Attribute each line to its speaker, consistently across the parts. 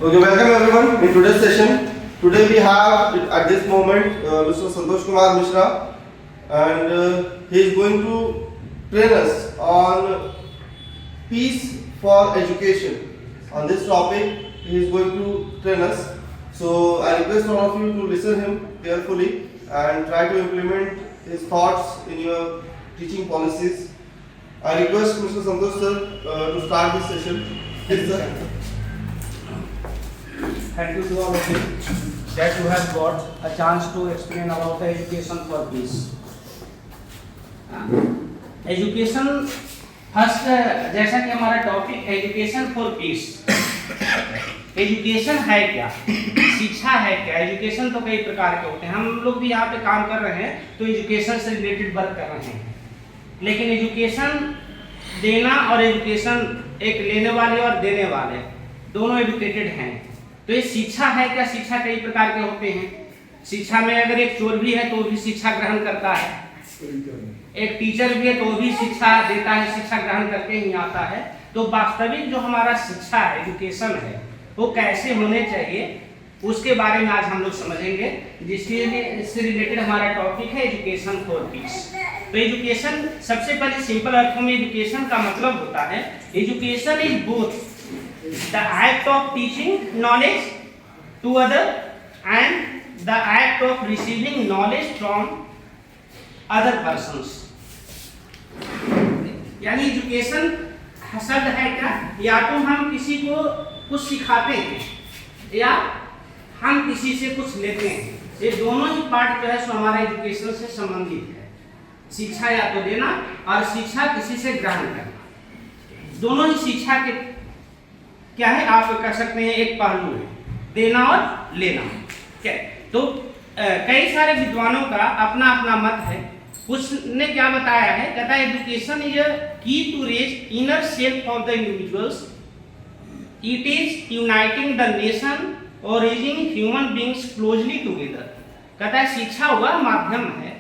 Speaker 1: Okay, welcome everyone in today's session. Today we have at this moment Mr. Santosh Kumar Mishra, and he is going to train us on peace for education. On this topic, he is going to train us. So I request all of you to listen him carefully and try to implement his thoughts in your teaching policies. I request Mr. Santosh sir to start this session. Yes, sir.
Speaker 2: Thank you to all of you that you have got a chance to explain about the education for peace. Education first, जैसा कि हमारा topic education for piece. Education है क्या, शिक्षा है क्या? Education तो कई प्रकार के होते हैं। हम लोग भी यहाँ पे काम कर रहे हैं तो एजुकेशन से रिलेटेड वर्क कर रहे हैं, लेकिन एजुकेशन देना और एजुकेशन एक लेने वाले और देने वाले दोनों एजुकेटेड हैं। तो ये शिक्षा है क्या? शिक्षा कई प्रकार के होते हैं। शिक्षा में अगर एक चोर भी है तो भी शिक्षा ग्रहण करता है, एक टीचर भी है तो भी शिक्षा देता है, शिक्षा ग्रहण करके ही आता है। तो वास्तविक जो हमारा शिक्षा है, एजुकेशन है, वो कैसे होने चाहिए उसके बारे में आज हम लोग समझेंगे, जिससे रिलेटेड हमारा टॉपिक है एजुकेशन फॉर पीस। तो एजुकेशन सबसे पहले सिंपल अर्थों में एजुकेशन का मतलब होता है, education is both the act of teaching knowledge to other and the act of receiving knowledge from other persons। यानी एजुकेशन शब्द है क्या? या तो हम किसी को कुछ सिखाते हैं या हम किसी से कुछ लेते हैं। ये दोनों ही पार्ट जो है सो हमारा एजुकेशन से संबंधित है। शिक्षा या तो देना और शिक्षा किसी से ग्रहण करना, दोनों ही शिक्षा के क्या है, आप कह सकते हैं एक पहलू है, देना और लेना। क्या तो कई सारे विद्वानों का अपना अपना मत है। उसने क्या बताया है, कहता है education is a key to raise inner self of the individuals, it is uniting the nation और raising human beings closely together. कहता है शिक्षा वह माध्यम है,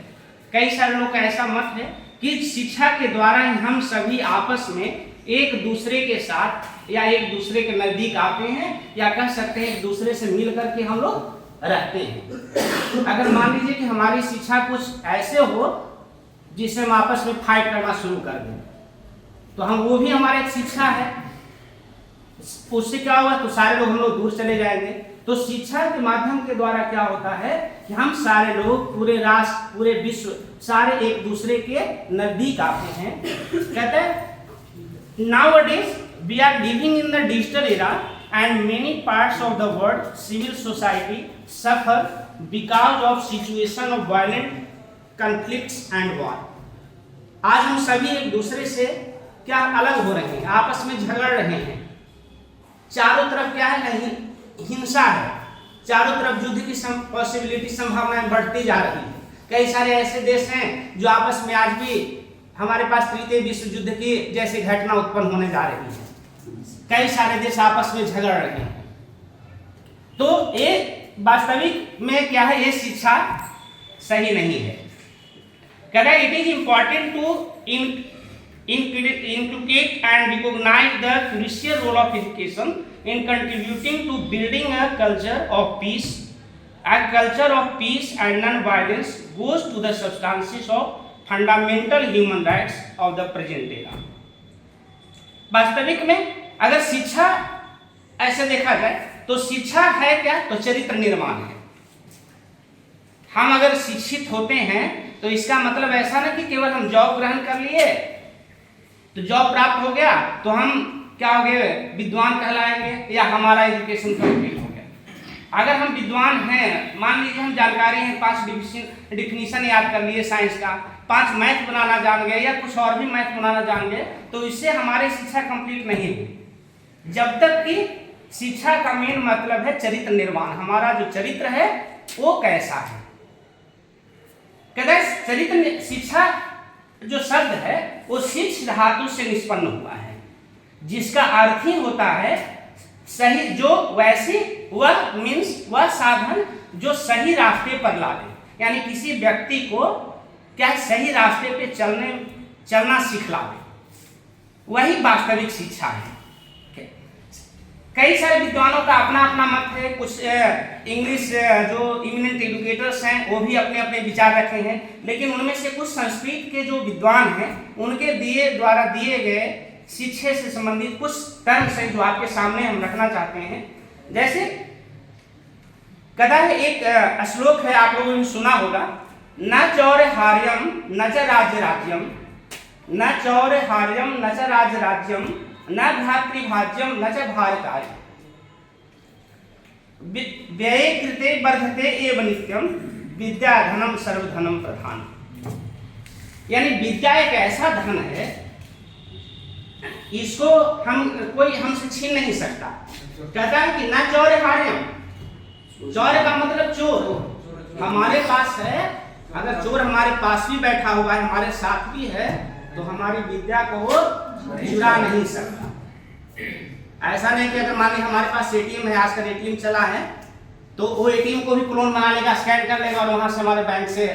Speaker 2: कई सारे लोग का ऐसा मत है कि शिक्षा के द्वारा ही हम सभी आपस में एक दूसरे के साथ या एक दूसरे के नजदीक आते हैं, या कह सकते हैं एक दूसरे से मिल करके हम लोग रहते हैं। अगर मान लीजिए कि हमारी शिक्षा कुछ ऐसे हो जिससे हम आपस में फाइट करना शुरू कर दें, तो हम वो भी हमारा एक शिक्षा है। उससे क्या होगा, तो सारे लोग हम लोग दूर चले जाएंगे। तो शिक्षा के माध्यम के द्वारा क्या होता है कि हम सारे लोग, पूरे राष्ट्र, पूरे विश्व, सारे एक दूसरे के नजदीक आते हैं। कहते हैं nowadays we are living in the digital era and many parts of the world civil society suffer because of situation of violent conflicts and war। आज हम सभी एक दूसरे से क्या अलग हो रहे हैं, आपस में झगड़ रहे हैं। चारों तरफ क्या है, हिंसा है, चारों तरफ युद्ध की पॉसिबिलिटी, संभावनाएं बढ़ती जा रही है। कई सारे ऐसे देश हैं जो आपस में आज भी हमारे पास तृतीय विश्व युद्ध की जैसी घटना उत्पन्न होने जा रही है। कई सारे देश आपस में झगड़ रहे हैं। तो ये वास्तविक में क्या है, ये शिक्षा सही नहीं है। कहता है it is important to inculcate and recognize the crucial role of education in contributing to building a culture of peace। A culture of peace and non-violence goes to the substances of fundamental human rights of the present era. वास्तविक में अगर शिक्षा ऐसे देखा जाए तो शिक्षा है क्या, तो चरित्र निर्माण है। हम अगर शिक्षित होते हैं तो इसका मतलब ऐसा नहीं कि केवल हम जॉब ग्रहण कर लिए तो जॉब प्राप्त हो गया तो हम क्या हो गए, विद्वान कहलाएंगे या हमारा एजुकेशन कंप्लीट हो गया। अगर हम विद्वान हैं, मान लीजिए हम जानकारी है, 5 डिफिनीशन याद कर लिए साइंस का, 5 मैथ बनाना जान गए या कुछ और भी मैथ बनाना जान गए, तो इससे हमारी शिक्षा कंप्लीट नहीं हुई। जब तक कि शिक्षा का मेन मतलब है चरित्र निर्माण, हमारा जो चरित्र है वो कैसा है। कहते हैं चरित्र, शिक्षा जो शब्द है वो शिक्ष धातु से निष्पन्न हुआ है, जिसका अर्थ ही होता है सही, जो वैसी, वह मीन्स वह साधन जो सही रास्ते पर लावे, यानी किसी व्यक्ति को क्या सही रास्ते पे चलना सिखलावे, वही वास्तविक शिक्षा है। कई सारे विद्वानों का अपना अपना मत है। कुछ इंग्लिश जो इमिनेंट एडुकेटर्स हैं वो भी अपने अपने विचार रखे हैं, लेकिन उनमें से कुछ संस्कृत के जो विद्वान हैं उनके द्वारा दिए गए शिक्षा से संबंधित कुछ टर्म्स हैं जो आपके सामने हम रखना चाहते हैं। जैसे कदा एक श्लोक है, आप लोगों ने सुना होगा, न चौरहार्यम न च राज्यराज्यम, न चौरहार्यम न च राज्यराज्यम, न भ्रातृभाज्यम न च भारतार्य, व्यये कृते वर्धते एव नित्यम, विद्या धनम सर्वधनम प्रधान। यानी विद्या एक ऐसा धन है, इसको कोई हमसे छीन नहीं सकता। कहता है कि न चौरहार्यम, चौर का मतलब चोर हमारे पास है, अगर चोर हमारे पास भी बैठा हुआ है, हमारे साथ भी है, तो हमारी विद्या को वो चुरा नहीं सकता। ऐसा नहीं कि अगर मान लीजिए हमारे पास एटीएम है, आजकल एटीएम चला है, तो वो एटीएम को भी क्लोन बना लेगा, स्कैन कर लेगा और वहां से हमारे बैंक से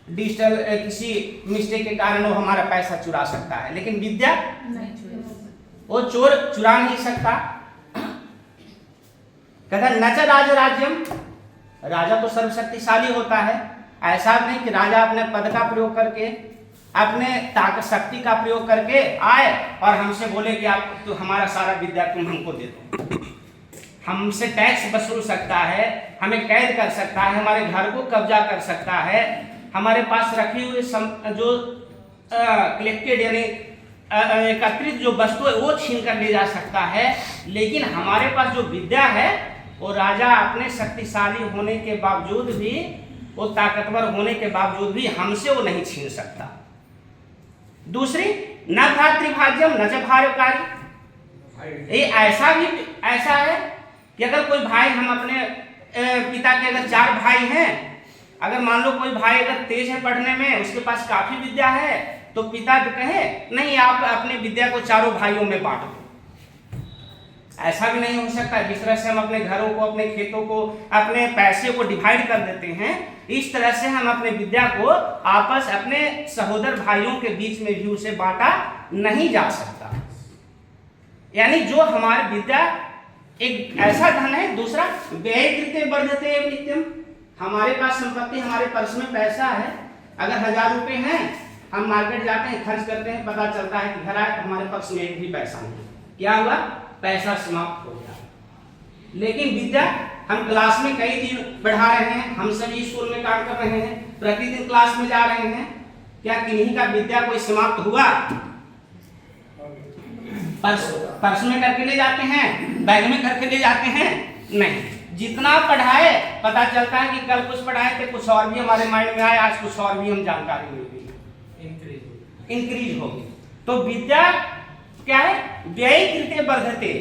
Speaker 2: डिजिटल किसी मिस्टेक के कारण वो हमारा पैसा चुरा सकता है, लेकिन विद्या वो चोर चुरा नहीं सकता। कहता है न च राज्यराज्यम, राजा तो सर्वशक्तिशाली होता है, ऐसा नहीं कि राजा अपने पद का प्रयोग करके, अपने ताकत शक्ति का प्रयोग करके आए और हमसे बोले कि आप तो हमारा सारा विद्या तुम हमको दे दो। हमसे टैक्स वसूल सकता है, हमें कैद कर सकता है, हमारे घर को कब्जा कर सकता है, हमारे पास रखी हुई जो कलेक्टेड यानी एकत्रित जो वस्तु है वो छीन कर ले जा सकता है, लेकिन हमारे पास जो विद्या है वो राजा अपने शक्तिशाली होने के बावजूद भी, वो ताकतवर होने के बावजूद भी हमसे वो नहीं छीन सकता। दूसरी, न भ्रातृभाज्यम न च भारकारी, ये ऐसा है कि अगर कोई भाई, हम अपने पिता के अगर 4 भाई हैं, अगर मान लो कोई भाई अगर तेज है पढ़ने में, उसके पास काफी विद्या है, तो पिता तो कहे नहीं आप अपने विद्या को चारों भाइयों में बांट दो। ऐसा भी नहीं हो सकता। जिस तरह से हम अपने घरों को, अपने खेतों को, अपने पैसे को डिवाइड कर देते हैं, इस तरह से हम अपने विद्या को आपस अपने सहोदर भाइयों के बीच में भी उसे बांटा नहीं जा सकता। यानी जो हमारी विद्या एक ऐसा धन है। दूसरा, व्यय कृते वर्धते एव नित्यम, हमारे पास संपत्ति, हमारे पर्स में पैसा है, अगर 1000 रुपए हैं, हम मार्केट जाते हैं, खर्च करते हैं, पता चलता है कि घर आए तो हमारे पर्स में एक भी पैसा नहीं, क्या हुआ? पैसा समाप्त हो गया। लेकिन विद्या हम क्लास में कई दिन पढ़ा रहे हैं, हम सभी स्कूल में काम कर रहे हैं, प्रतिदिन क्लास में जा रहे हैं, क्या किन्हीं का विद्या कोई समाप्त हुआ? पर्स में करके ले जाते हैं, बैग में करके ले जाते हैं? नहीं। जितना पढ़ाए, पता चलता है कि कल कुछ पढ़ाए थे, कुछ और भी हमारे माइंड में आए, आज कुछ और भी हम जानकारी मिल गई, इंक्रीज हो गई। तो विद्या क्या है? व्यय कृते वर्धते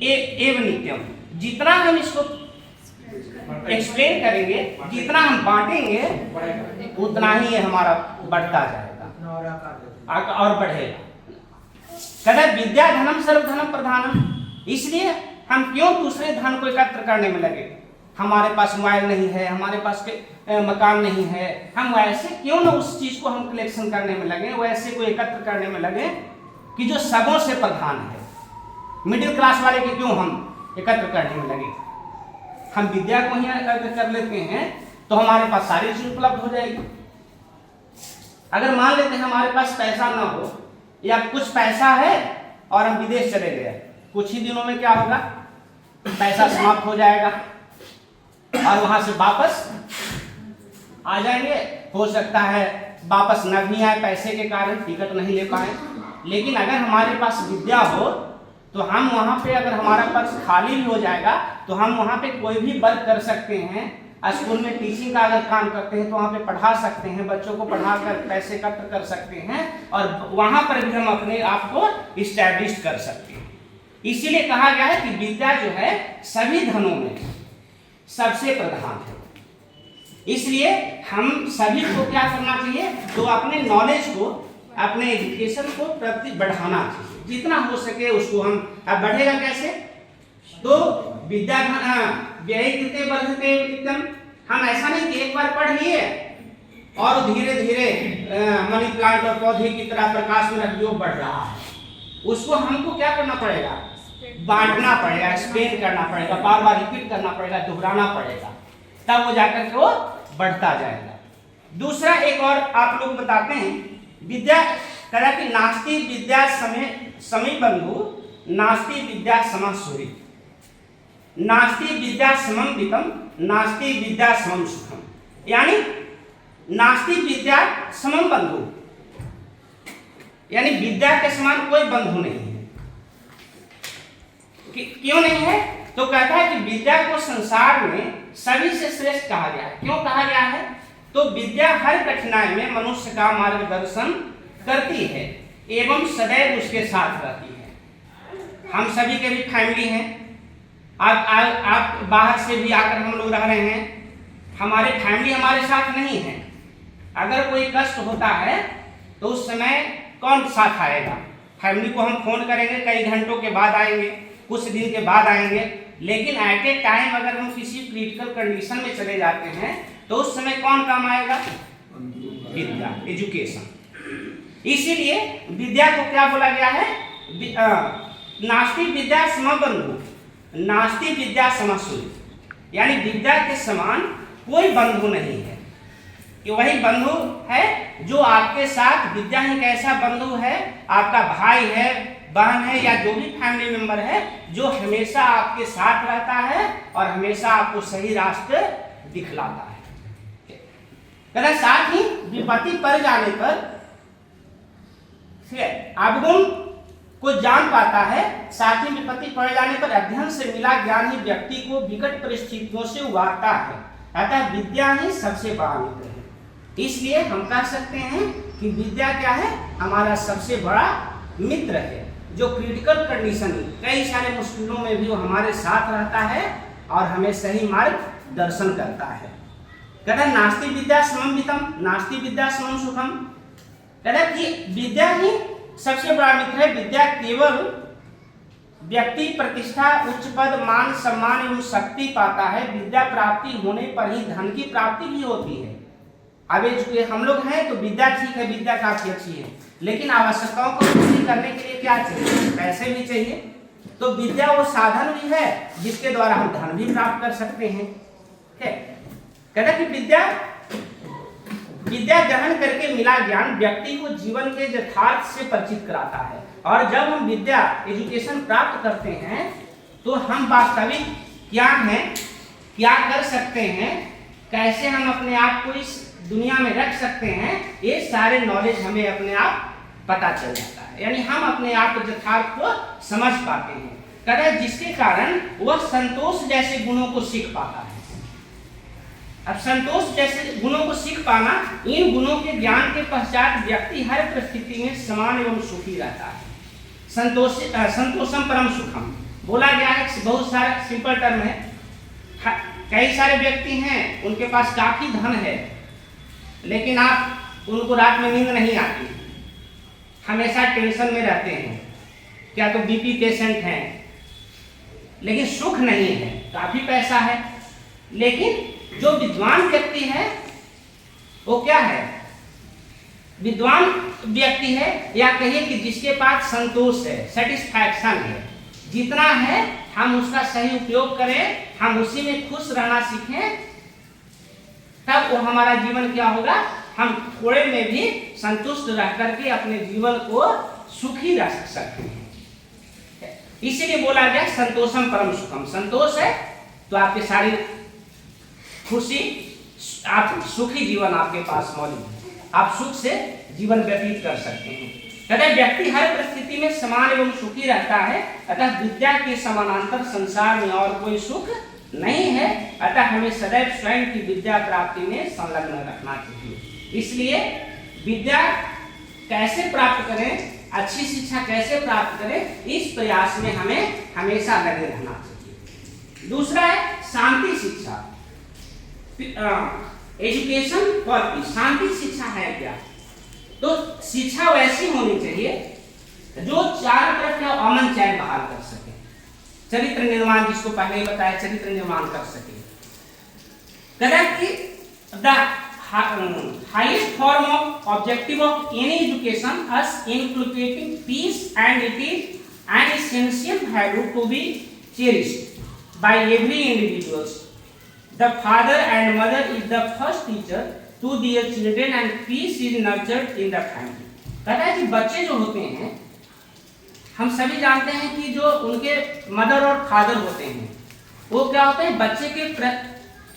Speaker 2: एव नित्यम, जितना हम इसको एक्सप्लेन करेंगे, जितना हम बांटेंगे, उतना ही ये हमारा बढ़ता जाएगा और बढ़ेगा। कहते विद्या धनम सर्वधनम प्रधानम, इसलिए हम क्यों दूसरे धन को एकत्र करने में लगे? हमारे पास मोबाइल नहीं है, हमारे पास मकान नहीं है, हम वैसे क्यों ना उस चीज को हम कलेक्शन करने में लगे, वैसे को एकत्र करने में लगे कि जो सबों से प्रधान है। मिडिल क्लास वाले के क्यों हम एकत्र करने में लगे? हम विद्या को ही एकत्र कर लेते हैं तो हमारे पास सारी चीज उपलब्ध हो जाएगी। अगर मान लेते हैं हमारे पास पैसा ना हो, या कुछ पैसा है और हम विदेश चले गए, कुछ ही दिनों में क्या होगा? पैसा समाप्त हो जाएगा और वहां से वापस आ जाएंगे। हो सकता है वापस न भी आए, पैसे के कारण टिकट नहीं ले पाए। लेकिन अगर हमारे पास विद्या हो तो हम वहां पे, अगर हमारा पर्स खाली भी हो जाएगा तो हम वहां पे कोई भी वर्क कर सकते हैं। स्कूल में टीचिंग का अगर काम करते हैं तो वहाँ पे पढ़ा सकते हैं, बच्चों को पढ़ा कर पैसे एकत्र कर सकते हैं और वहां पर भी हम अपने आप को इस्टेब्लिश कर सकते हैं। इसीलिए कहा गया है कि विद्या जो है सभी धनों में सबसे प्रधान है। इसलिए हम सभी को क्या करना चाहिए? तो अपने नॉलेज को, अपने एजुकेशन को प्रति बढ़ाना चाहिए, जितना हो सके उसको हम। अब बढ़ेगा कैसे? तो विद्या व्यय कृते वर्धते नित्यम, हम ऐसा नहीं कि एक बार पढ़ लिए और धीरे धीरे मनी प्लांट और पौधे की तरह प्रकाश में जो बढ़ रहा है, उसको हमको क्या करना पड़ेगा? बांटना पड़ेगा, एक्सप्लेन करना पड़ेगा, बार बार रिपीट करना पड़ेगा, दोहराना पड़ेगा, तब वो जाकर के वो बढ़ता जाएगा। दूसरा एक और आप लोग बताते हैं, विद्या करा कि नास्ति विद्या समी बंधु नास्ति विद्या समः सूरि, नास्ति विद्या समम वित्तम, नास्ति विद्या समम सुखम। यानी नास्ति विद्या समम बंधु, यानी विद्या के समान कोई बंधु नहीं है। क्यों नहीं है? तो कहता है कि विद्या को संसार में सभी से श्रेष्ठ कहा गया है। क्यों कहा गया है? तो विद्या हर कठिनाई में मनुष्य का मार्गदर्शन करती है एवं सदैव उसके साथ रहती है। हम सभी के भी फैमिली हैं, आप बाहर से भी आकर हम लोग रह रहे हैं, हमारे फैमिली हमारे साथ नहीं है। अगर कोई कष्ट होता है तो उस समय कौन साथ आएगा? फैमिली को हम फोन करेंगे, कई घंटों के बाद आएंगे, कुछ दिन के बाद आएंगे, लेकिन एट ए टाइम अगर हम किसी क्रिटिकल कंडीशन में चले जाते हैं तो उस समय कौन काम आएगा? विद्या, एजुकेशन। इसीलिए विद्या को क्या बोला गया है? नास्ति विद्या समः बंधु नास्ति विद्या समः सूरि, यानी विद्या के समान कोई बंधु नहीं है। कि वही बंधु है जो आपके साथ, विद्या ही कैसा बंधु है, आपका भाई है, बहन है, या जो भी फैमिली मेंबर है, जो हमेशा आपके साथ रहता है और हमेशा आपको सही रास्ते दिखलाता है। कहता साथ ही विपत्ति पड़ जाने पर अवगुण को जान पाता है, साथ ही विपत्ति पड़ जाने पर अध्ययन से मिला ज्ञान ही व्यक्ति को विकट परिस्थितियों से उबारता है। अतः विद्या ही सबसे बड़ा मित्र है। इसलिए हम कह सकते हैं कि विद्या क्या है? हमारा सबसे बड़ा मित्र है, जो क्रिटिकल कंडीशन, कई सारे मुश्किलों में भी वो हमारे साथ रहता है और हमें सही मार्ग दर्शन करता है। कहता है नास्ति विद्या समम वित्तम, नास्ति विद्या समम सुखम। कहता है कि विद्या ही सबसे बड़ा मित्र है। विद्या केवल व्यक्ति प्रतिष्ठा, उच्च पद, मान, सम्मान एवं शक्ति पाता है। विद्या प्राप्ति होने पर ही धन की प्राप्ति भी होती है। अब हम लोग हैं तो विद्या ठीक है, विद्या काफी अच्छी है, लेकिन आवश्यकताओं को पूरी करने के लिए क्या चाहिए? पैसे भी चाहिए। तो विद्या वो साधन भी है जिसके द्वारा हम धन भी प्राप्त कर सकते हैं। कहता कि विद्या ग्रहण करके मिला ज्ञान व्यक्ति को जीवन के यथार्थ से परिचित कराता है। और जब हम विद्या, एजुकेशन प्राप्त करते हैं तो हम वास्तविक क्या हैं, क्या कर सकते हैं, कैसे हम अपने आप को इस दुनिया में रख सकते हैं, ये सारे नॉलेज हमें अपने आप पता चल जाता है। यानी हम अपने आप यथार्थ को समझ पाते हैं। कहता है जिसके कारण वह संतोष जैसे गुणों को सीख पाता है। अब संतोष जैसे गुणों को सीख पाना, इन गुणों के ज्ञान के पश्चात व्यक्ति हर परिस्थिति में समान एवं सुखी रहता है। संतोषम परम सुखम बोला गया है, बहुत सारे सिंपल टर्म है। कई सारे व्यक्ति हैं, उनके पास काफी धन है, लेकिन आप उनको रात में नींद नहीं आती, हमेशा टेंशन में रहते हैं, क्या तो बीपी पेशेंट हैं, लेकिन सुख नहीं है, काफी पैसा है। लेकिन जो विद्वान व्यक्ति है वो क्या है? विद्वान व्यक्ति है, या कहिए कि जिसके पास संतोष है, सेटिस्फैक्शन है, जितना है हम उसका सही उपयोग करें, हम उसी में खुश रहना सीखें, तब वो हमारा जीवन क्या होगा? हम थोड़े में भी संतुष्ट रह करके अपने जीवन को सुखी रख सकते हैं। इसीलिए बोला गया संतोषम परम सुखम। संतोष है तो आपके सारी खुशी, आप सुखी जीवन आपके पास मौजूद है, आप सुख से जीवन व्यतीत कर सकते हैं। कहते व्यक्ति हर परिस्थिति में समान एवं सुखी रहता है। अतः विद्या के समानांतर संसार में और कोई सुख नहीं है। अतः हमें सदैव स्वयं की विद्या प्राप्ति में संलग्न रखना चाहिए। इसलिए विद्या कैसे प्राप्त करें, अच्छी शिक्षा कैसे प्राप्त करें, इस प्रयास में हमें हमेशा लगे रहना चाहिए। दूसरा है शांति शिक्षा, एजुकेशन फॉर पीस। शांति शिक्षा है क्या? तो शिक्षा वैसी होनी चाहिए जो चारों तरफ का अमन चैन बहाल कर सके, चरित्र निर्माण, जिसको पहले ही बताया, चरित्र निर्माण कर सके। The highest form of objective of any education as inculcating peace and it is an essential value to be cherished by every individuals. The father and mother is the first teacher to their children and peace is nurtured in the family. कहता है कि बच्चे जो होते हैं, हम सभी जानते हैं कि जो उनके मदर और फादर होते हैं वो क्या होते हैं, बच्चे के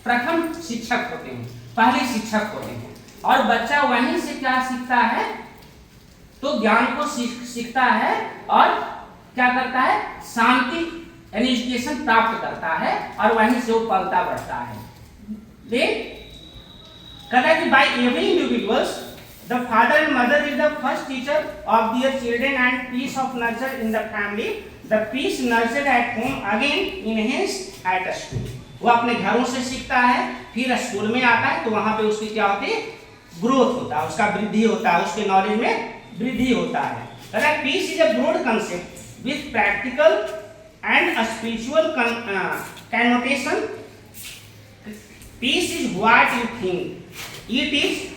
Speaker 2: प्रथम शिक्षक होते हैं, पहले शिक्षक होते हैं। और बच्चा वहीं से क्या सीखता है, तो ज्ञान को सीखता है और क्या करता है, शांति एजुकेशन प्राप्त करता है और वहीं से वो पलता बढ़ता है। कहता है कि by every individuals the father and mother is the first teacher of their children and peace of nurture in the family, the peace nurtured at home again enhanced at school. वो अपने घरों से सीखता है, फिर स्कूल में आता है तो वहां पे उसकी क्या होती है, ग्रोथ होता है, उसका वृद्धि होता है, उसके नॉलेज में वृद्धि होता है। Peace is a broad concept with practical and spiritual connotation. Peace is what you think it is.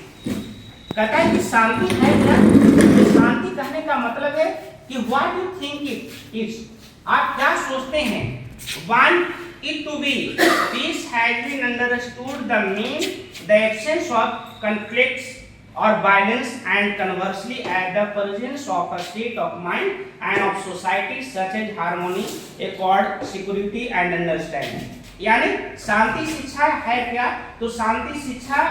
Speaker 2: कहता है कि शांति है क्या, शांति कहने का मतलब है कि what you think it is, आप क्या सोचते हैं। Want it to be. Peace has been understood the mean the absence of conflicts or violence, and conversely as the presence of a state of mind and of society such as harmony, accord, security and understanding. यानी शांति शिक्षा है क्या, तो शांति शिक्षा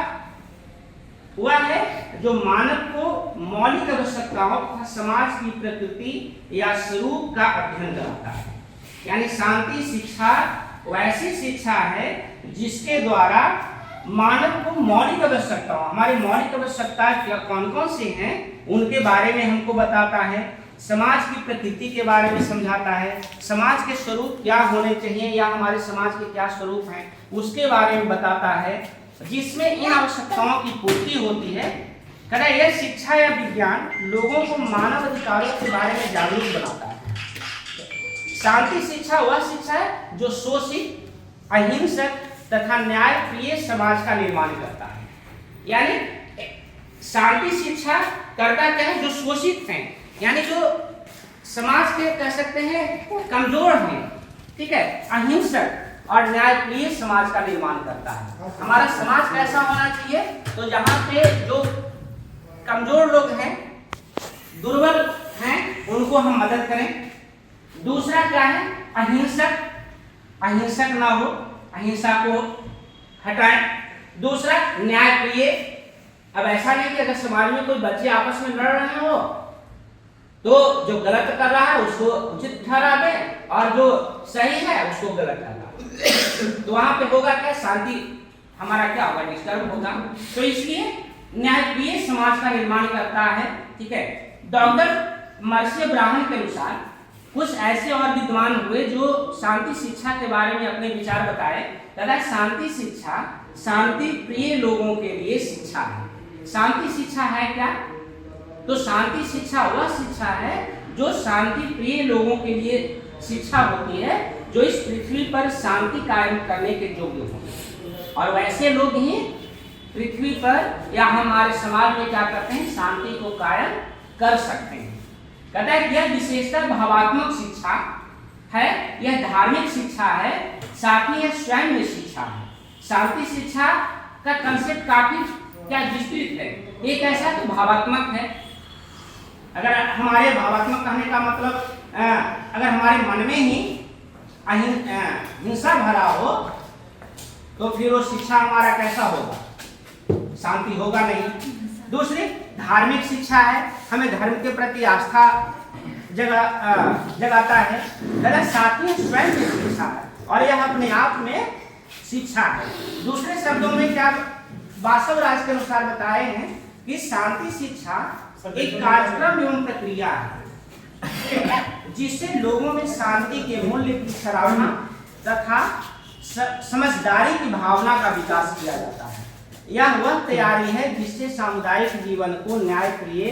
Speaker 2: वह है जो मानव को मौलिक आवश्यकताओं तथा समाज की प्रकृति या स्वरूप का अध्ययन कराता है। यानी शांति शिक्षा वैसी शिक्षा है जिसके द्वारा मानव को मौलिक आवश्यकताओं, हमारी मौलिक आवश्यकताएं कौन कौन सी हैं उनके बारे में हमको बताता है, समाज की प्रकृति के बारे में समझाता है, समाज के स्वरूप क्या होने चाहिए या हमारे समाज के क्या स्वरूप हैं उसके बारे में बताता है, जिसमें इन आवश्यकताओं की पूर्ति होती है। कहता है यह शिक्षा या विज्ञान लोगों को मानव अधिकारों के बारे में जागरूक बनाता है। शांति शिक्षा वह शिक्षा है जो शोषित, अहिंसक तथा न्याय प्रिय समाज का निर्माण करता है। यानी शांति शिक्षा करता क्या है, जो शोषित हैं, यानी जो समाज के कह सकते हैं कमजोर हैं, ठीक है, अहिंसक और न्याय प्रिय समाज का निर्माण करता है। हमारा समाज कैसा होना चाहिए, तो जहाँ पे जो कमजोर लोग हैं, दुर्बल हैं, उनको हम मदद करें। दूसरा क्या है, अहिंसक, अहिंसक ना हो, अहिंसा को हटाएं। दूसरा न्याय प्रिय, अब ऐसा नहीं कि अगर समाज में कोई बच्चे आपस में लड़ रहे हो तो जो गलत कर रहा है उसको उचित ठहरा दे और जो सही है उसको गलत ठहरा, तो वहां पे होगा क्या, शांति हमारा क्या होगा, डिस्टर्ब होगा। तो इसलिए न्याय प्रिय समाज का निर्माण करता है, ठीक है। डॉक्टर मर्सी ब्राह्मण के अनुसार कुछ ऐसे और विद्वान हुए जो शांति शिक्षा के बारे में अपने विचार बताए। तथा शांति शिक्षा शांति प्रिय लोगों के लिए शिक्षा है। शांति शिक्षा है क्या, तो शांति शिक्षा वह शिक्षा है जो शांति प्रिय लोगों के लिए शिक्षा होती है, जो इस पृथ्वी पर शांति कायम करने के योग्य हों। और वैसे लोग ही पृथ्वी पर या हमारे समाज में क्या करते हैं, शांति को कायम कर सकते हैं। कहता है कि यह विशेषकर भावात्मक शिक्षा है, यह धार्मिक शिक्षा है, साथ ही यह स्वयं में शिक्षा है। शांति शिक्षा का कंसेप्ट काफी क्या विस्तृत है। एक ऐसा तो भावात्मक है, अगर हमारे भावात्मक कहने का मतलब अगर हमारे मन में ही हिंसा भरा हो तो फिर वो शिक्षा हमारा कैसा होगा, शांति होगा नहीं। दूसरी धार्मिक शिक्षा है, हमें धर्म के प्रति आस्था जगाता है। साथ ही स्वयं में शिक्षा है और यह अपने आप में शिक्षा है। दूसरे शब्दों में क्या वासव राज के अनुसार बताए हैं कि शांति शिक्षा एक कार्यक्रम एवं प्रक्रिया है जिससे लोगों में शांति के मूल्य की सराहना तथा समझदारी की भावना का विकास किया जाता है। यह वह तैयारी है जिससे सामुदायिक जीवन को न्यायप्रिय,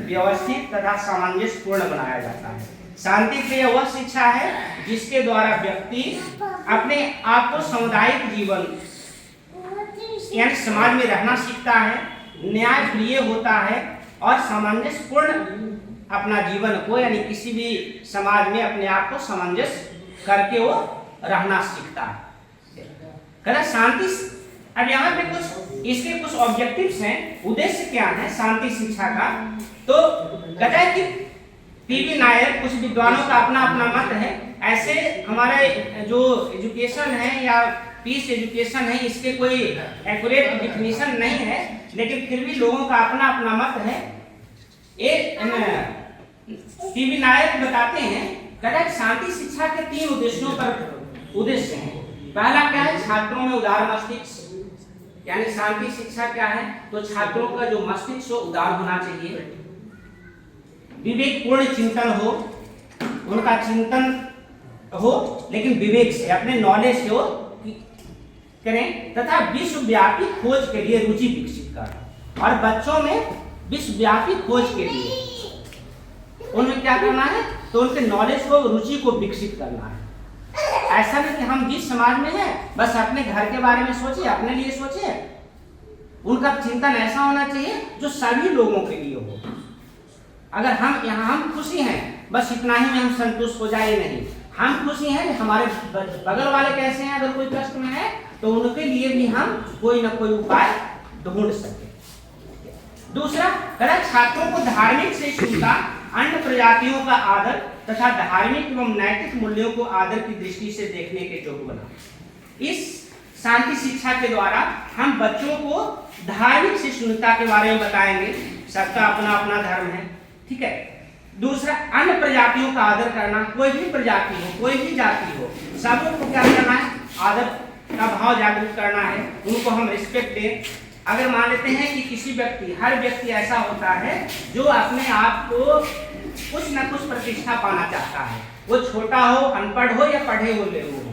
Speaker 2: व्यवस्थित तथा सामंजस्यपूर्ण बनाया जाता है। शांति प्रिय वह शिक्षा है जिसके द्वारा व्यक्ति अपने आप को सामुदायिक जीवन यानी समाज में रहना सीखता है, न्याय प्रिय होता है और सामंजस्यपूर्ण अपना जीवन को यानी किसी भी समाज में अपने आप को सामंजस्य करके वो रहना सीखता है। कहना शांति, अब यहाँ पे कुछ इसके कुछ ऑब्जेक्टिव्स हैं, उद्देश्य क्या है शांति शिक्षा का। तो कहता है कि पीवी नायर, कुछ विद्वानों का अपना अपना मत है, ऐसे हमारे जो एजुकेशन है या पीस एजुकेशन है इसके कोई एक्यूरेट डिफिनीशन नहीं है, लेकिन फिर भी लोगों का अपना अपना मत है। पीवी नायर बताते हैं, कहता है शांति शिक्षा के 3 उद्देश्यों पर उद्देश्य हैं। पहला क्या है, छात्रों में उदार मस्तिष्क, यानी शांति शिक्षा क्या है, तो छात्रों का जो मस्तिष्क हो उदार होना चाहिए, विवेकपूर्ण चिंतन हो, उनका चिंतन हो लेकिन विवेक से, अपने नॉलेज से वो करें, तथा विश्वव्यापी खोज के लिए रुचि विकसित करना। और बच्चों में विश्वव्यापी खोज के लिए उन्हें क्या करना है, तो उनके नॉलेज को, रुचि को विकसित करना है। ऐसा नहीं कि हम जिस समाज में हैं बस अपने घर के बारे में सोचे, अपने लिए सोचे। उनका चिंतन ऐसा होना चाहिए जो सभी लोगों के लिए हो। अगर हम यहाँ हम खुशी हैं बस इतना ही में हम संतुष्ट हो जाए नहीं, हम खुशी हैं हमारे बगल वाले कैसे हैं, अगर कोई कष्ट में है तो उनके लिए भी हम कोई ना कोई उपाय ढूंढ सके। दूसरा, छात्रों को धार्मिक सहिष्णुता, अन्य प्रजातियों का आदर तथा धार्मिक एवं नैतिक मूल्यों को आदर की दृष्टि से देखने के योग्य बना। इस शांति शिक्षा के द्वारा हम बच्चों को धार्मिक सहिष्णुता के बारे में बताएंगे, सबका अपना अपना धर्म है, ठीक है। दूसरा, अन्य प्रजातियों का आदर करना, कोई भी प्रजाति हो, कोई भी जाति हो, सबको क्या करना है, आदर का भाव जागृत करना है, उनको हम रिस्पेक्ट दें। अगर मान लेते हैं कि किसी व्यक्ति, हर व्यक्ति ऐसा होता है जो अपने आप को कुछ न कुछ प्रतिष्ठा पाना चाहता है, वो छोटा हो, अनपढ़ हो या पढ़े हुए लोग हो।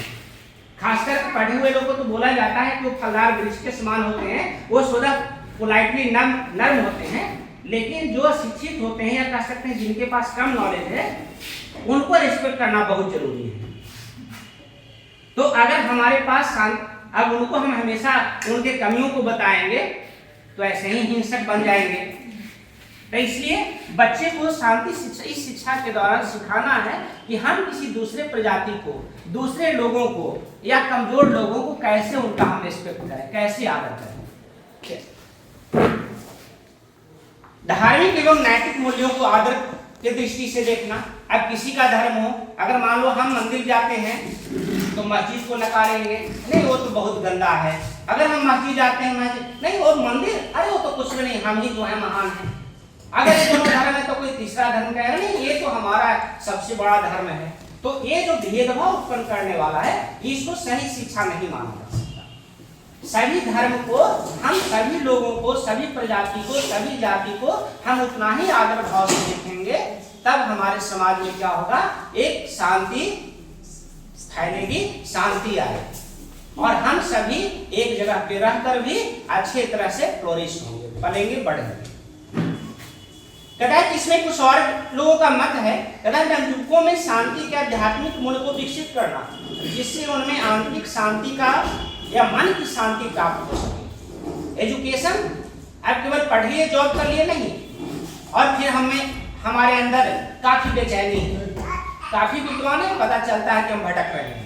Speaker 2: खासकर पढ़े हुए लोगों को तो बोला जाता है कि वो फलदार वृक्ष के समान होते हैं, वो सदा पोलाइटली नर्म होते हैं, लेकिन जो शिक्षित होते हैं या कह सकते हैं जिनके पास कम नॉलेज है, उनको रिस्पेक्ट करना बहुत जरूरी है। तो अगर हमारे पास अब उनको हम हमेशा उनके कमियों को बताएंगे तो ऐसे ही हिंसक बन जाएंगे। तो इसलिए बच्चे को शांति शिक्षा, इस शिक्षा के दौरान सिखाना है कि हम किसी दूसरे प्रजाति को, दूसरे लोगों को या कमजोर लोगों को कैसे उनका हम रिस्पेक्ट करें, कैसे आदर करें। धार्मिक एवं नैतिक मूल्यों को आदर की दृष्टि से देखना। अब किसी का धर्म हो, अगर मान लो हम मंदिर जाते हैं तो मस्जिद को नकारेंगे, नहीं वो तो बहुत गंदा है। अगर हम मस्जिद जाते हैं, मस्जिद नहीं, और मंदिर, अरे वो तो कुछ भी नहीं, हम ही जो है महान है। अगर ये दोनों धर्म है तो कोई तीसरा धर्म कह रहे नहीं, ये तो हमारा सबसे बड़ा धर्म है। तो ये जो भेदभाव उत्पन्न करने वाला है, इसको सही शिक्षा नहीं माना जा सकता। सभी धर्म को, हम सभी लोगों को, सभी प्रजाति को, सभी जाति को हम उतना ही आदर भाव से देखेंगे, तब हमारे समाज में क्या होगा, एक शांति फैलेगी, शांति आएगी और हम सभी एक जगह पे रहकर भी अच्छे तरह से फ्लोरिश होंगे, पलेंगे, बढ़ेंगे। कहता है कि इसमें कुछ और लोगों का मत है, कहता है युवकों में शांति के आध्यात्मिक मूल्य को विकसित करना, जिससे उनमें आंतरिक शांति का या मन की शांति प्राप्त हो सके। एजुकेशन अब केवल पढ़िए, जॉब कर लिए नहीं, और फिर हमारे अंदर काफी बेचैनी है, काफी विद्वान है, पता चलता है कि हम भटक रहे हैं।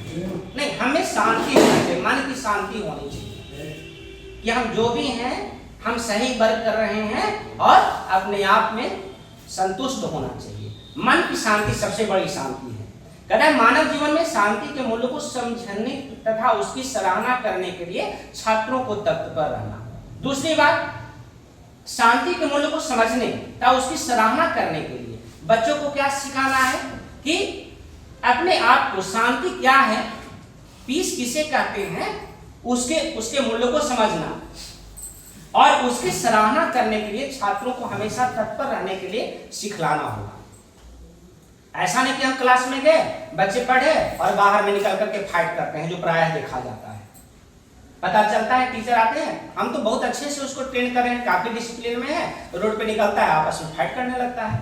Speaker 2: नहीं, हमें शांति होनी चाहिए, मन की शांति होनी चाहिए कि हम जो भी हैं हम सही वर्क कर रहे हैं और अपने आप में संतुष्ट होना चाहिए। मन की शांति सबसे बड़ी शांति है। कहता है मानव जीवन में शांति के मूल्य को समझने तथा उसकी सराहना करने के लिए छात्रों को तत्पर रहना। दूसरी बात, शांति के मूल्य को समझने तथा उसकी सराहना करने के लिए बच्चों को क्या सिखाना है कि अपने आप को, शांति क्या है, पीस किसे कहते हैं, उसके मूल्य को समझना और उसकी सराहना करने के लिए छात्रों को हमेशा तत्पर रहने के लिए सिखलाना होगा। ऐसा नहीं कि हम क्लास में गए, बच्चे पढ़े और बाहर में निकल करके फाइट करते हैं, जो प्रायः देखा जाता है। पता चलता है टीचर आते हैं, हम तो बहुत अच्छे से उसको ट्रेन कर रहे हैं, काफी डिसिप्लिन में है, तो रोड पे निकलता है आपस में फाइट करने लगता है।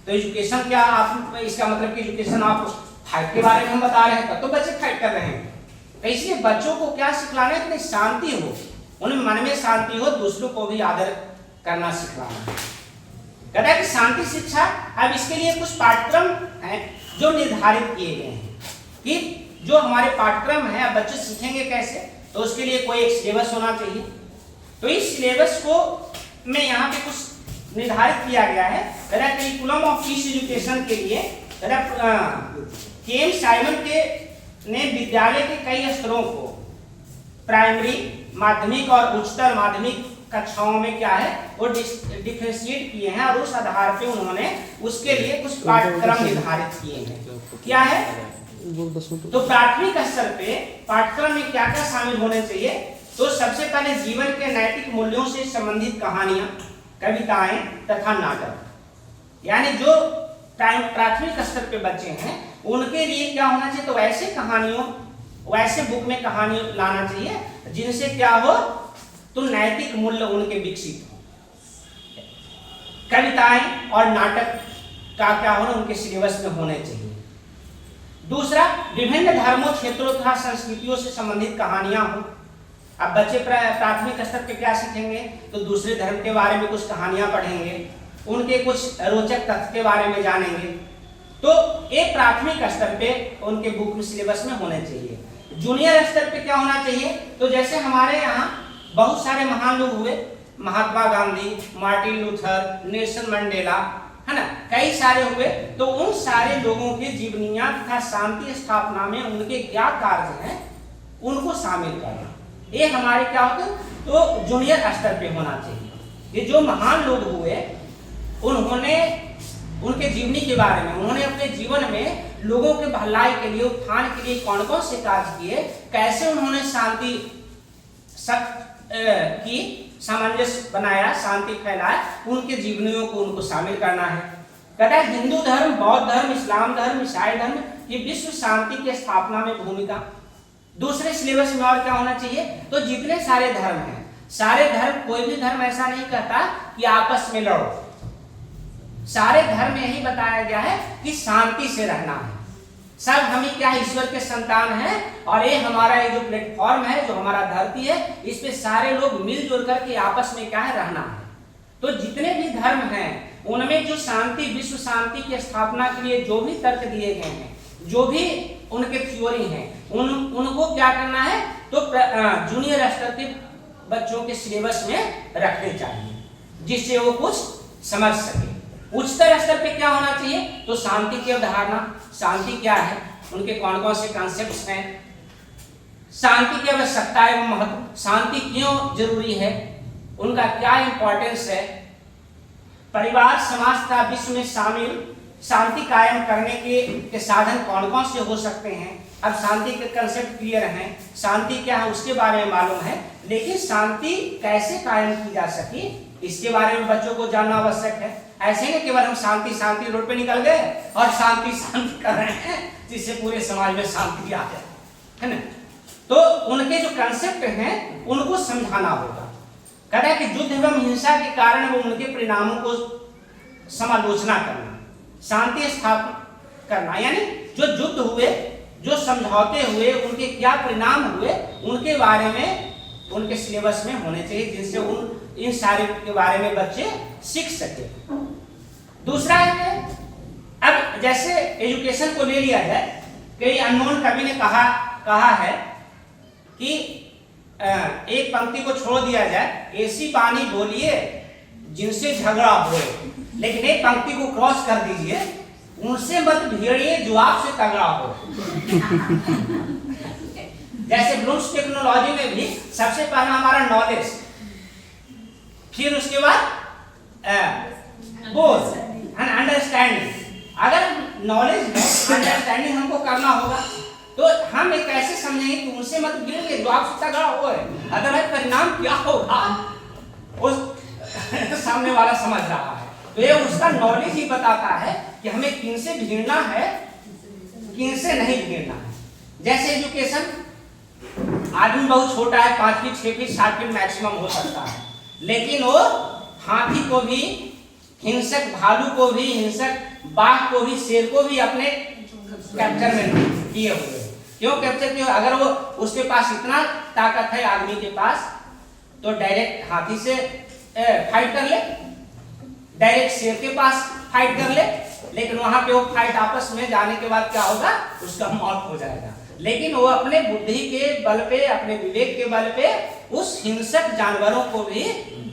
Speaker 2: तो एजुकेशन क्या, आप इसका मतलब कि एजुकेशन आप फाइट के बारे में हम बता रहे हैं, तब तो बच्चे फाइट कर रहे हैं। तो इसलिए बच्चों को क्या सिखलाना है कि शांति हो, उनमें मन में शांति हो, दूसरों को भी आदर करना सिखलाना है। कहता है कि शांति शिक्षा, अब इसके लिए कुछ पाठ्यक्रम हैं जो निर्धारित किए गए हैं कि जो हमारे पाठ्यक्रम है, अब बच्चे सीखेंगे कैसे, तो उसके लिए कोई एक सिलेबस होना चाहिए। तो इस सिलेबस को में यहाँ पे कुछ निर्धारित किया गया है। करिकुलम ऑफ फिश एजुकेशन के लिए केम साइमन के ने विद्यालय के कई स्तरों को, प्राइमरी, माध्यमिक और उच्चतर माध्यमिक कक्षाओं में क्या है वो डिफरेंशिएट किए हैं, और उस आधार पे उन्होंने उसके लिए कुछ पाठ्यक्रम निर्धारित किए हैं। क्या है? तो प्राथमिक स्तर पे पाठ्यक्रम में क्या क्या शामिल होने चाहिए? तो सबसे पहले जीवन के नैतिक मूल्यों से संबंधित कहानियां, कविताएं तथा नाटक। यानी जो प्राथमिक स्तर पे बच्चे हैं उनके लिए क्या होना चाहिए? तो वैसे कहानियों, वैसे बुक में कहानी लाना चाहिए जिनसे क्या हो, तो नैतिक मूल्य उनके विकसित हो। कविताएं और नाटक का क्या होना, उनके सिलेबस में होने चाहिए। दूसरा, विभिन्न धर्मों, क्षेत्रों तथा संस्कृतियों से संबंधित कहानियां हो। अब बच्चे प्राथमिक स्तर पे क्या सीखेंगे? तो दूसरे धर्म के बारे में कुछ कहानियां पढ़ेंगे, उनके कुछ रोचक तथ्य के बारे में जानेंगे। तो एक प्राथमिक स्तर पे उनके बुक में सिलेबस में होने चाहिए। जूनियर स्तर पे क्या होना चाहिए? तो जैसे हमारे यहाँ बहुत सारे महान लोग हुए, Mahatma Gandhi, Martin Luther, Nelson Mandela, है ना, कई सारे हुए। तो उन सारे लोगों के जीवनियां तथा शांति स्थापना में उनके क्या कार्य हैं उनको शामिल करना, ये हमारे क्या होता है, तो जूनियर स्तर पे होना चाहिए। ये जो महान लोग हुए उन्होंने उनके जीवनी के बारे में, उन्होंने अपने जीवन में लोगों के भलाई के लिए, उत्थान के लिए कौन कौन से कार्य किए, कैसे उन्होंने शांति की सामंजस्य बनाया, शांति फैलाया, उनके जीवनियों को उनको शामिल करना है। कहता है हिंदू धर्म, बौद्ध धर्म, इस्लाम धर्म, ईसाई धर्म की विश्व शांति की स्थापना में भूमिका। दूसरे सिलेबस में और क्या होना चाहिए? तो जितने सारे धर्म हैं, सारे धर्म, कोई भी धर्म ऐसा नहीं कहता कि आपस में लड़ो। सारे धर्म में यही बताया गया है कि शांति से रहना है। सब हमें क्या है, ईश्वर के संतान हैं, और ये हमारा ये जो प्लेटफॉर्म है, जो हमारा धरती है, इस पे सारे लोग मिलजुल करके आपस में क्या है, रहना है। तो जितने भी धर्म हैं उनमें जो शांति, विश्व शांति की स्थापना के लिए जो भी तर्क दिए गए हैं, जो भी उनके थ्योरी हैं, उनको क्या करना है, तो जूनियर स्तर के बच्चों के सिलेबस में रखने चाहिए, जिससे वो कुछ समझ सके। उच्चतर स्तर पे क्या होना चाहिए? तो शांति की अवधारणा, शांति क्या है, उनके कौन कौन से कॉन्सेप्ट्स हैं, शांति की आवश्यकता एवं महत्व, शांति क्यों जरूरी है, उनका क्या इंपॉर्टेंस है, परिवार, समाज तथा विश्व में शामिल शांति कायम करने के साधन कौन कौन से हो सकते हैं। अब शांति के कंसेप्ट क्लियर हैं, शांति क्या है उसके बारे में मालूम है, लेकिन शांति कैसे कायम की जा सके इसके बारे में बच्चों को जानना आवश्यक है। ऐसे नहीं केवल हम शांति शांति रोड पे निकल गए और शांति शांति कर रहे हैं जिससे पूरे समाज में शांति आ जाए, है ना। तो उनके जो कंसेप्ट हैं उनको समझाना होगा। कहता है कि युद्ध एवं हिंसा के कारण वो उनके परिणामों को समालोचना करना, शांति स्थापना करना, यानी जो युद्ध हुए, जो समझौते हुए, उनके क्या परिणाम हुए, उनके बारे में उनके सिलेबस में होने चाहिए, जिनसे इन सारे के बारे में बच्चे सीख सके। दूसरा है, अब जैसे एजुकेशन को ले लिया जाए, कई अनमोल कवि ने कहा है कि एक पंक्ति को छोड़ दिया जाए, ऐसी बानी बोलिए जिनसे झगड़ा होए, लेकिन एक पंक्ति को क्रॉस कर दीजिए, उनसे मत भिड़िए जो आपसे तगड़ा हो। जैसे ब्लूम्स टेक्नोलॉजी में भी सबसे पहला हमारा नॉलेज, फिर उसके बाद बोध, अंडरस्टैंडिंग। अगर नॉलेज है, अंडरस्टैंडिंग हमको करना होगा, तो हम एक कैसे समझेंगे कि उनसे मत गिरेंगे जो आपसे तगड़ा हो है, अदरवाइज परिणाम क्या होगा उस सामने वाला समझ रहा है। तो ये उसका नॉलेज ही बताता है कि हमें किन से भिड़ना है, किन से नहीं भिड़ना है। जैसे एजुकेशन, आदमी बहुत छोटा है, 5 फीट 6 फीट 7 फीट मैक्सिमम हो सकता है, लेकिन वो हाथी को भी, हिंसक भालू को भी, हिंसक बाघ को भी, शेर को भी अपने कैप्चर में किए हुए। क्यों कैप्चर किए? अगर वो उसके पास इतना ताकत है आदमी के पास, तो डायरेक्ट हाथी से फाइट कर ले, डायरेक्ट शेर के पास फाइट कर ले, लेकिन वहां पे वो फाइट आपस में जाने के बाद क्या होगा, उसका मौत हो जाएगा। लेकिन वो अपने बुद्धि के बल पे, अपने विवेक के बल पे उस हिंसक जानवरों को भी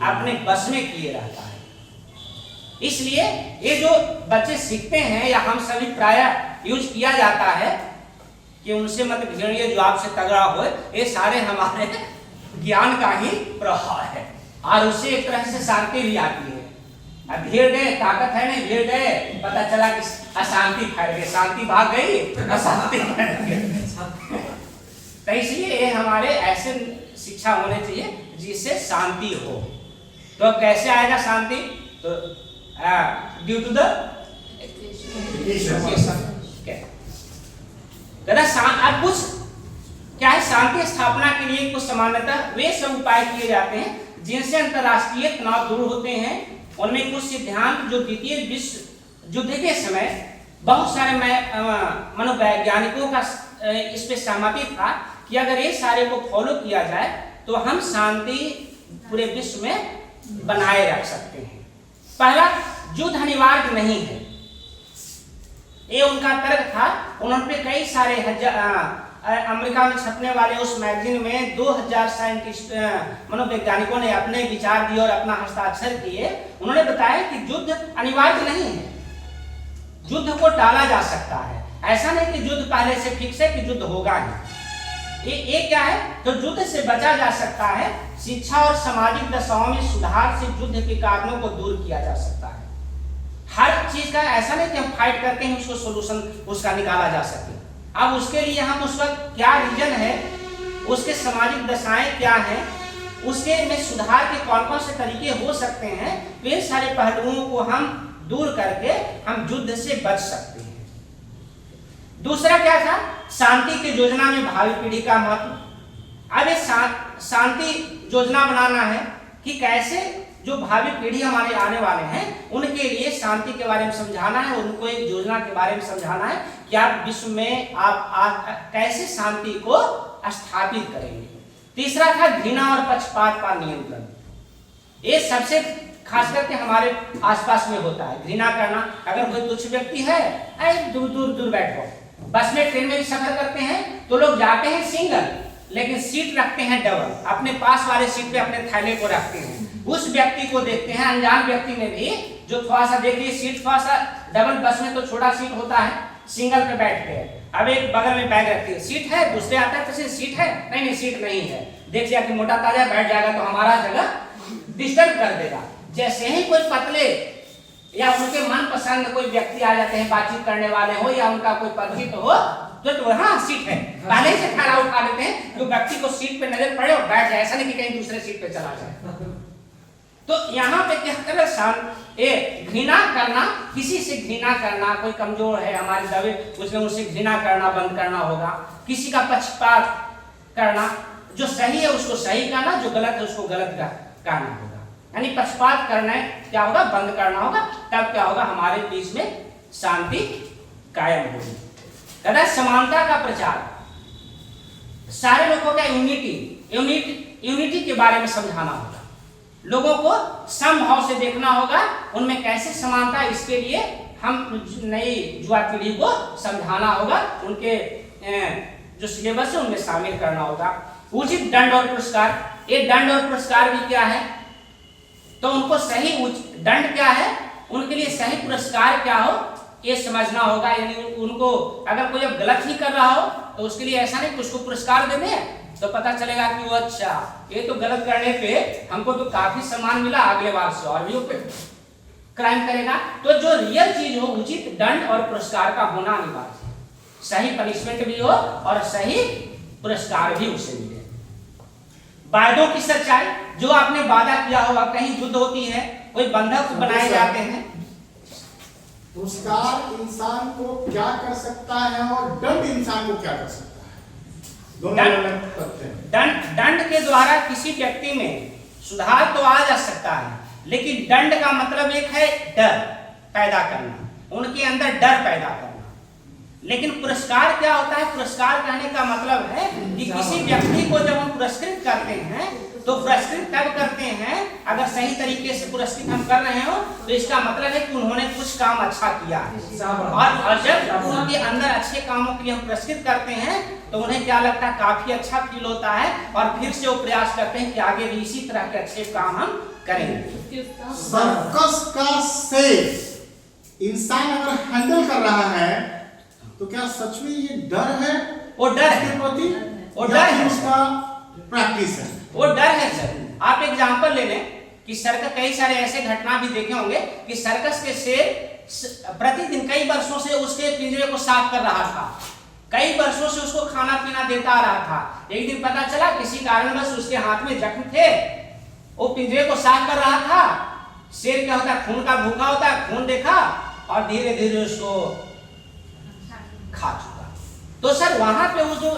Speaker 2: अपने बस में किए रहता है। इसलिए ये जो बच्चे सीखते हैं या हम सभी प्रायः यूज किया जाता है कि उनसे मत भिड़िए जो आपसे तगड़ा हो, ये सारे हमारे ज्ञान का ही प्रभाव है और उससे एक तरह से शांति भी आती है। अब भीड़ गए, ताकत है नहीं, भीड़ गए, पता चला कि अशांति फैल गई, शांति भाग गई, अशांति फैल गई। तो इसलिए ये हमारे ऐसे शिक्षा होने चाहिए जिससे शांति हो। तो कैसे आएगा शांति? तो ड्यू टू द अब कुछ क्या है, शांति स्थापना के लिए कुछ सामान्यतः वे सब उपाय किए जाते हैं जिनसे अंतरराष्ट्रीय तनाव दूर होते हैं। उनमें कुछ सिद्धांत जो द्वितीय विश्व युद्ध के समय बहुत सारे मनोवैज्ञानिकों का इस पे सहमति था कि अगर ये सारे को फॉलो किया जाए तो हम शांति पूरे विश्व में बनाए रख सकते हैं। पहला, युद्ध अनिवार्य नहीं है, ये उनका तर्क था। उन्होंने कई सारे अमेरिका में छपने वाले उस मैगजीन में 2000 साइंटिस्ट मनोवैज्ञानिकों ने अपने विचार दिए और अपना हस्ताक्षर किए। उन्होंने बताया कि युद्ध अनिवार्य नहीं है, युद्ध को टाला जा सकता है। ऐसा नहीं कि युद्ध पहले से फिक्स है कि युद्ध होगा ही। ये क्या है, तो युद्ध से बचा जा सकता है, शिक्षा और सामाजिक दशाओं में सुधार से युद्ध के कारणों को दूर किया जा सकता है। हर चीज का ऐसा नहीं कि हम फाइट करते हैं उसको सोल्यूशन उसका निकाला जा सके। अब उसके लिए हम उस वक्त क्या रीजन है, उसके सामाजिक दशाएं क्या हैं, उसके में सुधार के कौन कौन से तरीके हो सकते हैं, वे सारे पहलुओं को हम दूर करके हम युद्ध से बच सकते हैं। दूसरा क्या था, शांति की योजना में भावी पीढ़ी का महत्व। अब ये शांति योजना बनाना है कि कैसे जो भावी पीढ़ी हमारे आने वाले हैं उनके लिए शांति के बारे में समझाना है, उनको एक योजना के बारे में समझाना है कि आप विश्व में आप कैसे शांति को स्थापित करेंगे। तीसरा था घृणा और पक्षपात का नियंत्रण। ये सबसे खास करके हमारे आसपास में होता है, घृणा करना। अगर कोई तुच्छ व्यक्ति है, दूर दूर दूर बैठो। बस में ट्रेन में भी सफर करते हैं तो लोग जाते हैं सिंगल, लेकिन सीट रखते हैं डबल, अपने पास वाले सीट पे अपने थैले को रखते हैं। उस व्यक्ति को देखते हैं, अनजान व्यक्ति में भी, जो थोड़ा सा देखिए सीट थोड़ा सा डबल, बस में तो छोटा सीट होता है, सिंगल पे बैठते हैं। अब एक बगल में बैग रखती है, सीट है, दूसरे आता है तो सीट है, नहीं सीट नहीं है, देख लिया कि मोटा ताजा बैठ जाएगा तो हमारा जगह डिस्टर्ब कर देगा। जैसे ही कोई पतले या उनके मन पसंद कोई व्यक्ति आ जाते हैं, बातचीत करने वाले हो या उनका कोई परिचित हो, तो हाँ सीट है, पहले से खड़ा उठा लेते हैं, जो व्यक्ति को सीट पे नजर पड़े और बैठ जाए, ऐसा नहीं कि कहीं दूसरे सीट पे चला जाए। तो यहाँ पे क्या करे, घृणा करना, किसी से घृणा करना, कोई कमजोर है हमारे दबे, उससे घृणा करना बंद करना होगा। किसी का पक्षपात करना, जो सही है उसको सही कहना, जो गलत है उसको गलत कहना होगा। यानी पक्षपात करना क्या होगा, बंद करना होगा, तब क्या होगा, हमारे बीच में शांति कायम होगी। दादा, समानता का प्रचार, सारे लोगों का यूनिटी के बारे में समझाना होगा, लोगों को समभाव से देखना होगा, उनमें कैसे समानता, इसके लिए हम नई युवा पीढ़ी को समझाना होगा, उनके जो सिलेबस है उनमें शामिल करना होगा। उचित दंड और पुरस्कार, ये दंड और पुरस्कार भी क्या है, तो उनको सही दंड क्या है, उनके लिए सही पुरस्कार क्या हो, ये समझना होगा। यानी उनको अगर कोई अब गलत ही कर रहा हो तो उसके लिए ऐसा नहीं कि उसको पुरस्कार देने हैं तो पता चलेगा कि वो अच्छा, ये तो गलत करने पे हमको तो काफी सम्मान मिला, अगले बार से और भी क्राइम करेगा। तो जो रियल चीज हो, उचित दंड और पुरस्कार का होना अनिवार्य है, सही पनिशमेंट भी हो और सही पुरस्कार भी उसे मिले। वायदों की सच्चाई, जो आपने वादा किया होगा, कहीं युद्ध होती है, कोई बंधक बनाए जाते हैं।
Speaker 3: पुरस्कार इंसान को क्या कर सकता है और दंड इंसान को क्या कर सकता है,
Speaker 2: दंड के द्वारा किसी व्यक्ति में सुधार तो आ जा सकता है, लेकिन दंड का मतलब एक है डर पैदा करना, उनके अंदर डर पैदा करना। लेकिन पुरस्कार क्या होता है, पुरस्कार कहने का मतलब है कि किसी व्यक्ति को जब हम पुरस्कृत करते हैं तो पुरस्कृत तब करते हैं अगर सही तरीके से पुरस्कृत हम कर रहे हो तो इसका मतलब है कि उन्होंने कुछ काम अच्छा किया है। और जब उनके अंदर अच्छे कामों के लिए हम पुरस्कृत करते हैं तो उन्हें क्या लगता है, काफी अच्छा फील होता है और फिर से वो प्रयास करते हैं कि आगे भी इसी तरह के अच्छे काम हम करेंगे।
Speaker 3: सर्कस का सेफ इंसान अगर हैंडल कर रहा है तो क्या सच में ये डर है
Speaker 2: वो डर है,
Speaker 3: उसके प्रति,
Speaker 2: वो
Speaker 3: या
Speaker 2: डर
Speaker 3: फिर
Speaker 2: है,
Speaker 3: उसका प्रैक्टिस है?
Speaker 2: वो डर है सर। आप एग्जांपल ले लें कि सर्कस, कई सारे ऐसे घटना भी देखे होंगे कि सर्कस के शेर प्रतिदिन कई वर्षों से उसके पिंजरे को साफ कर रहा था, कई वर्षों से उसको खाना पीना देता आ रहा था। एक दिन पता चला किसी कारणवश उसके हाथ में जख्म थे, वो पिंजरे को साफ कर रहा था। शेर क्या होता है, खून का भूखा होता है, खून देखा और धीरे धीरे उसको खा चुका। तो सर वहां पे वो जो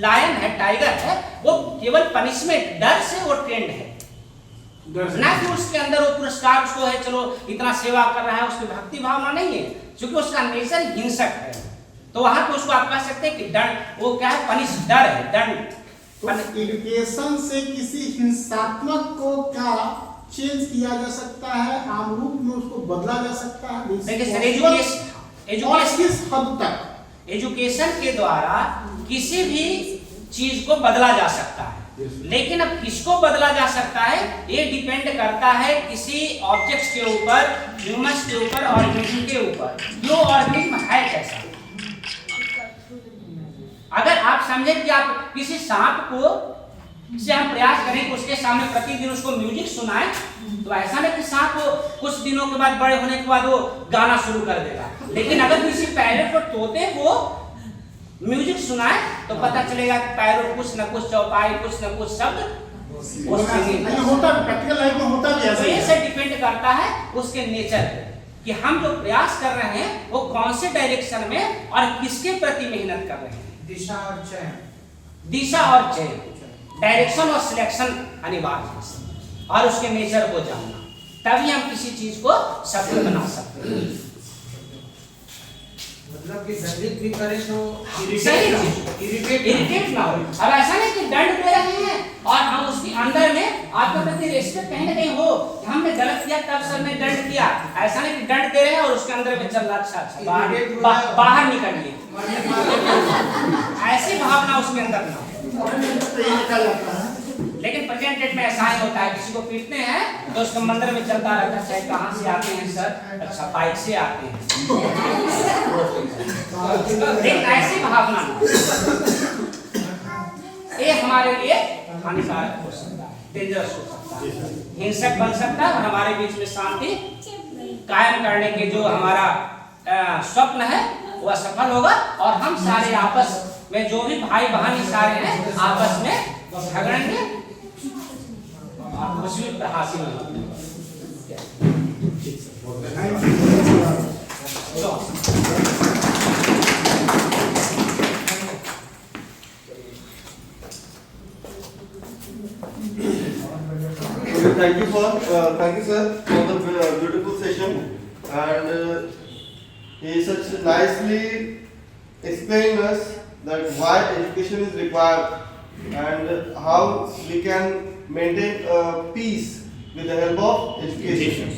Speaker 2: लायन है, टाइगर है, वो केवल पनिशमेंट, डर से वो ट्रेंड है, ना कि उसके अंदर वो पुरस्कार उसको है, चलो इतना सेवा कर रहा है, उसकी भक्ति भावना नहीं है, क्योंकि उसका नेचर हिंसक है। तो वहां पे उसको आप कह सकते हैं कि डर, वो क्या है, पनिश, डर है, दंड।
Speaker 3: तो एजुकेशन से किसी हिंसात्मक को क्या चेंज किया जा सकता है, आम रूप में उसको बदला जा सकता है?
Speaker 2: देखिए सर, एजुकेशन
Speaker 3: किस हद तक
Speaker 2: एजुकेशन के द्वारा किसी भी चीज को बदला जा सकता है, लेकिन अब किसको बदला जा सकता है ये डिपेंड करता है किसी ऑब्जेक्ट्स के ऊपर, ह्यूमंस के ऊपर, ऑर्गेनिज्म के ऊपर। जो ऑर्गेनिज्म है कैसा, अगर आप समझे कि आप किसी सांप को से हम प्रयास करें कि उसके सामने प्रतिदिन उसको म्यूजिक सुनाएं, तो ऐसा नहीं कि सांप को कुछ दिनों के बाद, बड़े होने के बाद वो गाना शुरू कर देगा। लेकिन अगर किसी पैरट को, तोते को म्यूजिक सुनाए तो पता चलेगा कि पैरट कुछ न कुछ चौपाई, कुछ न कुछ शब्द
Speaker 3: होता, प्रैक्टिकल लाइफ में होता भी ऐसा ही है।
Speaker 2: से डिपेंड करता है उसके नेचर पे कि हम जो प्रयास कर रहे हैं वो कौन से डायरेक्शन में और किसके प्रति मेहनत कर रहे हैं।
Speaker 4: दिशा और चयन,
Speaker 2: दिशा और चयन, डायरेक्शन और सिलेक्शन अनिवार्य है, और उसके नेचर को जानना, तभी हम किसी चीज को सफल बना सकते हैं।
Speaker 4: मतलब कि दंडित भी करे तो
Speaker 2: इरिटेट ना हो। अब ऐसा नहीं कि दंड दे रहे हैं और हम उसके अंदर में आपके प्रति रिस्पेक्ट कहीं ना कहीं हो कि हमने गलत किया तब सर ने दंड किया, ऐसा नहीं कि दंड दे रहे हैं और उसके अंदर में चल रहा अच्छा बाहर निकलिए, ऐसी भावना उसके अंदर ना हो। लेकिन प्रेजेंट डेट में ऐसा ही होता है, किसी को पीटते हैं तो उसके मंदिर में चलता रहता है, कहाँ से आते हैं सर, अच्छा बाइक से आते हैं। लेकिन ऐसी भावना ये हमारे लिए हानिकारक हो सकता है, डेंजरस हो सकता है, हिंसक बन सकता है, और हमारे बीच में शांति कायम करने के जो हमारा स्वप्न है वह असफल होगा, और हम सारे आपस में जो भी भाई बहन सारे हैं आपस में झगड़ेंगे और कुछ भी हासिल नहीं
Speaker 1: Thank you sir for the beautiful session, and he such nicely explained us that why education is required and how we can maintain peace with the help of education.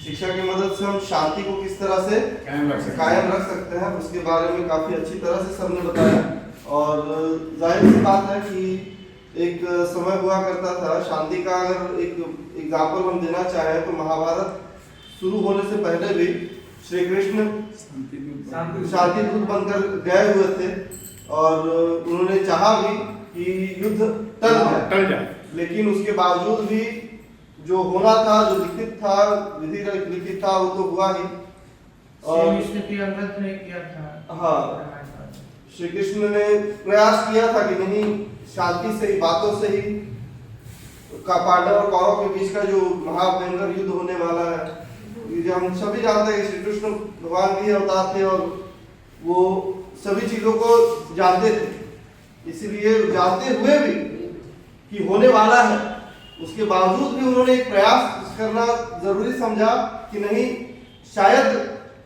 Speaker 1: शिक्षा की मदद से हम शांति को किस तरह से कायम रख सकते हैं उसके बारे में काफी अच्छी तरह से सबने बताया। और जाहिर सी बात है कि एक समय हुआ करता था शांति का, अगर एक एग्जाम्पल हम देना चाहें तो महाभारत शुरू होने से पहले भी श्री कृष्ण शांति दूत बनकर गए हुए थे, और उन्होंने चाहा भी कि युद्ध टल जाए, लेकिन उसके बावजूद भी जो होना था, जो लिखित था, विधि लिखित था, वो तो हुआ ही। और हाँ, श्री कृष्ण ने प्रयास किया था कि नहीं, शांति से ही, बातों से ही का पांडव और कौरव के बीच का जो महाभयंकर युद्ध होने वाला है, जो हम सभी जानते हैं कि श्री कृष्ण भगवान के अवतार थे और वो सभी चीजों को जानते थे, इसलिए जानते हुए भी कि होने वाला है, उसके बावजूद भी उन्होंने एक प्रयास करना जरूरी समझा कि नहीं, शायद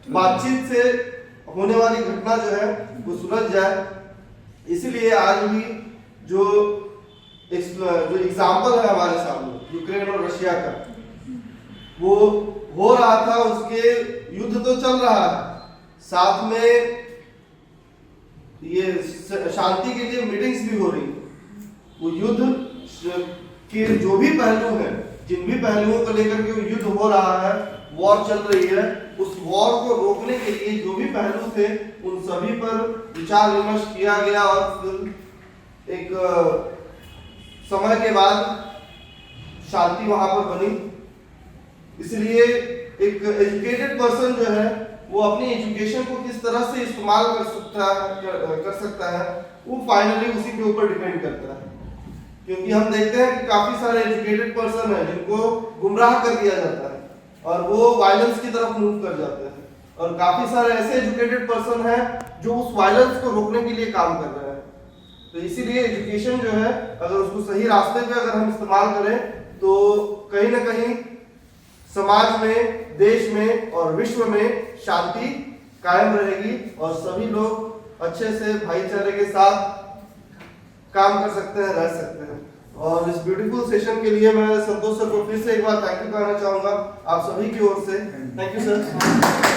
Speaker 1: बातचीत से होने वाली घटना जो है वो सुलझ जाए। इसीलिए आज भी जो एग्जाम्पल है हमारे सामने, यूक्रेन और रशिया का, वो हो रहा था, उसके युद्ध तो चल रहा है, साथ में ये शांति के लिए मीटिंग्स भी हो रही है। वो युद्ध के जो भी पहलू हैं, जिन भी पहलुओं को लेकर के युद्ध हो रहा है, वॉर चल रही है, उस वॉर को रोकने के लिए जो भी पहलू थे उन सभी पर विचार विमर्श किया गया और फिर एक समय के बाद शांति वहां पर बनी। इसलिए एक एजुकेटेड पर्सन जो है वो अपनी एजुकेशन को किस तरह से इस्तेमाल कर सकता है वो फाइनली उसी के ऊपर डिपेंड करता है। क्योंकि हम देखते हैं कि काफी सारे एजुकेटेड पर्सन हैं जिनको गुमराह कर दिया जाता है और वो वायलेंस की तरफ मूव कर जाते हैं, और काफी सारे ऐसे एजुकेटेड पर्सन हैं जो उस वायलेंस को रोकने के लिए काम कर रहे हैं। तो इसीलिए एजुकेशन जो है, अगर उसको सही रास्ते पे अगर हम इस्तेमाल करें तो कहीं ना कहीं समाज में, देश में और विश्व में शांति कायम रहेगी और सभी लोग अच्छे से भाईचारे के साथ काम कर सकते हैं, रह सकते हैं। और इस ब्यूटीफुल सेशन के लिए मैं संतोष सर को फिर से एक बार थैंक यू कहना चाहूंगा आप सभी की ओर से। Thank you sir.